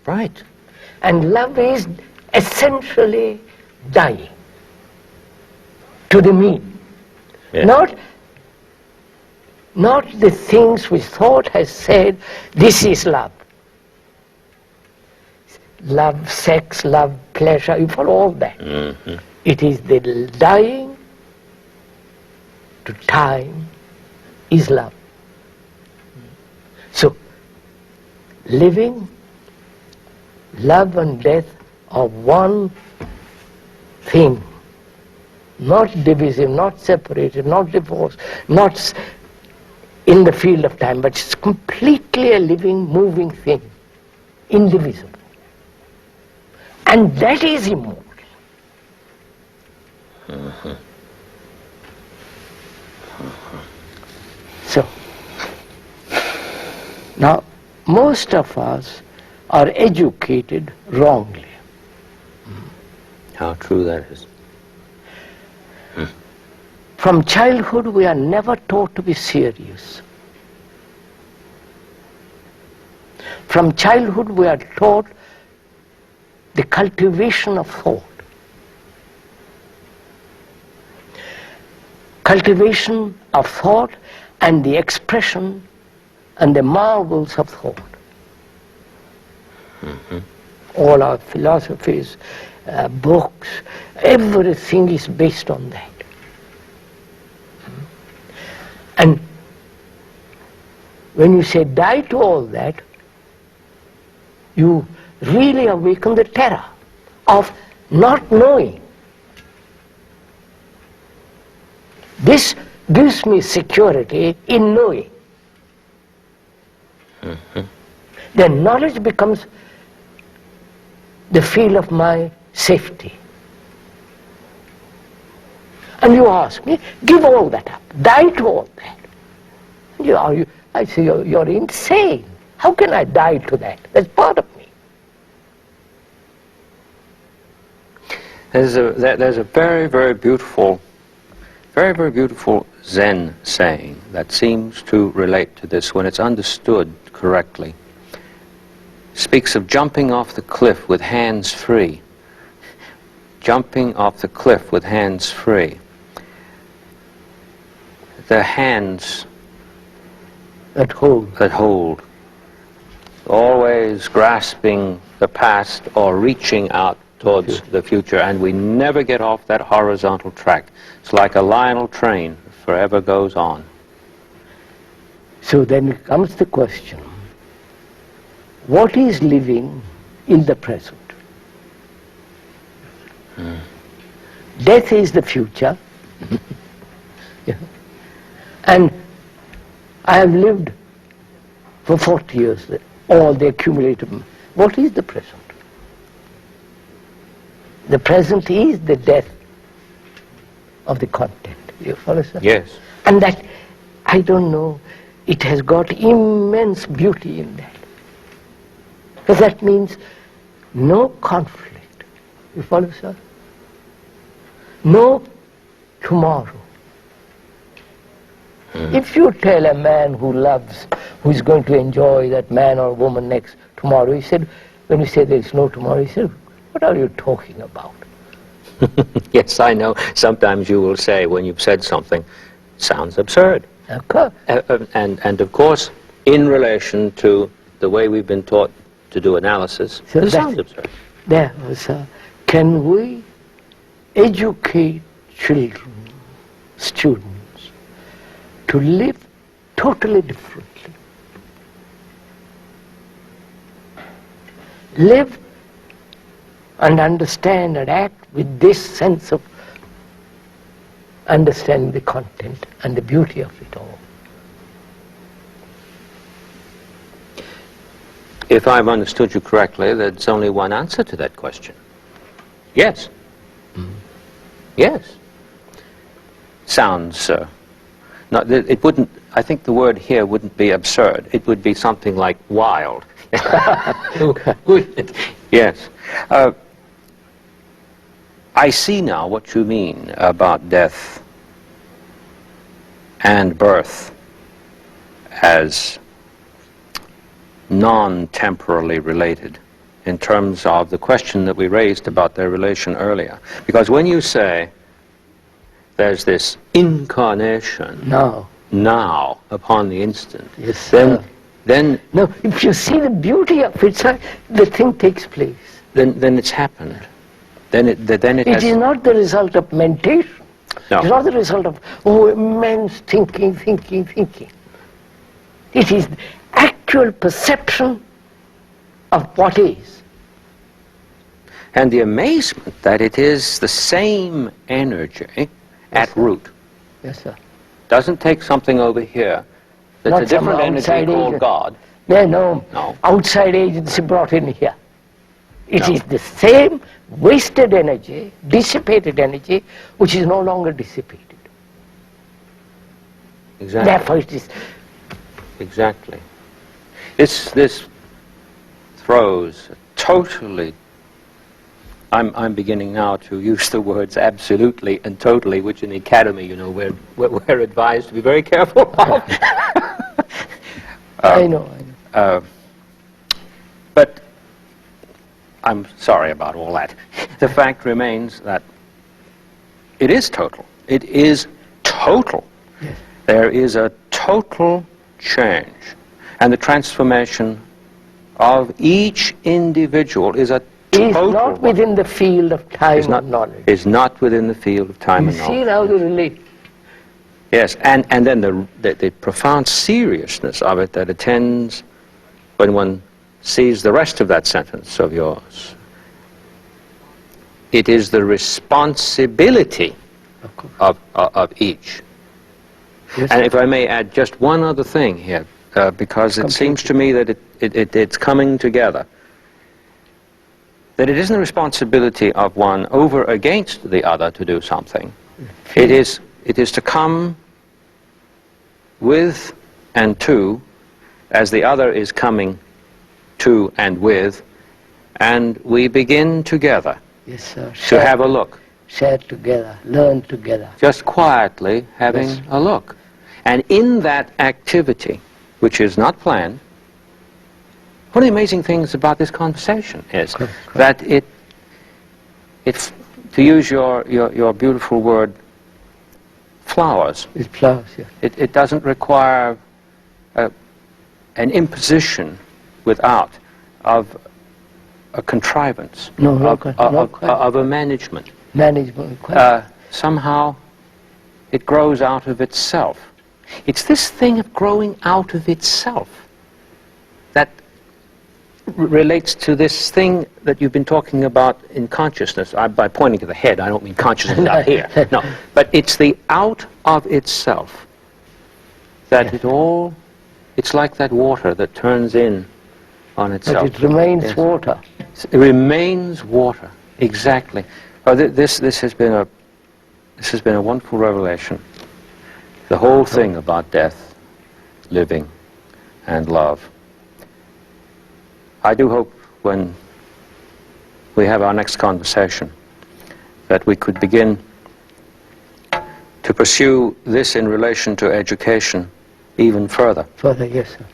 Right. And love is essentially dying to the me. Yeah. Not the things which thought has said, this is love. Love, sex, love, pleasure, you follow all that. Mm-hmm. It is the dying to time is love. So, living, love and death are one thing. Not divisive, not separated, not divorced, not in the field of time, but it's completely a living, moving thing, indivisible. And that is immortal. Mm-hmm. So, now most of us are educated wrongly. How true that is. From childhood we are never taught to be serious. From childhood we are taught the cultivation of thought. Cultivation of thought and the expression and the marvels of thought. Mm-hmm. All our philosophies, books, everything is based on that. And when you say die to all that, you really awaken the terror of not knowing. This gives me security in knowing. Mm-hmm. Then knowledge becomes the field of my safety. And you ask me, give all that up, die to all that. I say, you're insane. How can I die to that? That's part of me. There's a very, very beautiful Zen saying that seems to relate to this when it's understood correctly. Speaks of jumping off the cliff with hands free. Jumping off the cliff with hands free. The hands That hold. Always grasping the past or reaching out towards the future, and we never get off that horizontal track. It's like a Lionel train, forever goes on. So then comes the question, what is living in the present? Death is the future. Yeah. And I have lived for 40 years, all the accumulated. What is the present? The present is the death of the content. You follow, sir? Yes. And that, I don't know, it has got immense beauty in that. Because that means no conflict. You follow, sir? No tomorrow. If you tell a man who loves, who is going to enjoy that man or woman next tomorrow, he said, when you say there is no tomorrow, he said, what are you talking about? Yes, I know. Sometimes you will say, when you've said something, sounds absurd. Of course. And of course, in relation to the way we've been taught to do analysis, So it sounds absurd. There was can we educate children, students, to live totally differently? Live and understand and act with this sense of understanding the content and the beauty of it all. If I've understood you correctly, there's only one answer to that question. Yes. Yes. Sounds, it wouldn't, I think the word here wouldn't be absurd. It would be something like wild. Wouldn't it? Yes. I see now what you mean about death and birth as non-temporally related. in terms of the question that we raised about their relation earlier. Because when you say there's this incarnation now upon the instant, yes, then no, if you see the beauty of it, sir, the thing takes place. Then it's happened. Then it has, is not the result of mentation. No. It is not the result of immense thinking. It is actual perception of what is. And the amazement that it is the same energy at root. Yes, sir. Doesn't take something over here that's Not a different some energy outside called agent. God. No. Outside agency brought in here. It No. is the same wasted energy, dissipated energy, which is no longer dissipated. Exactly. Therefore it is. Exactly. This throws totally. I'm beginning now to use the words absolutely and totally, which in the academy, you know, we're advised to be very careful of. I know. But I'm sorry about all that. The fact remains that it is total. It is total. Yes. There is a total change. And the transformation of each individual is a Is total not within the field of time and knowledge. Is not within the field of time You and knowledge. see how they relate. Yes, and then the profound seriousness of it that attends when one sees the rest of that sentence of yours. It is the responsibility of each. Yes, And if I may add just one other thing here, because it seems to me that it's coming together, that it isn't the responsibility of one over against the other to do something. It is to come with and to, as the other is coming to and with, and we begin together yes, sir. to have a look. Share together, learn together. Just quietly having Yes. a look. And in that activity, which is not planned, one of the amazing things about this conversation is that it, to use your beautiful word, flowers. It flowers, yeah. It doesn't require an imposition without of a contrivance, of a management. Management. Somehow it grows out of itself. It's this thing of growing out of itself that relates to this thing that you've been talking about in consciousness. By pointing to the head, I don't mean consciousness out here. No, but it's the out of itself that it's like that water that turns in on itself. But it remains water. It remains water, exactly. Oh, this has been a wonderful revelation. The whole thing about death, living, and love. I do hope when we have our next conversation that we could begin to pursue this in relation to education even further. Further, yes, sir.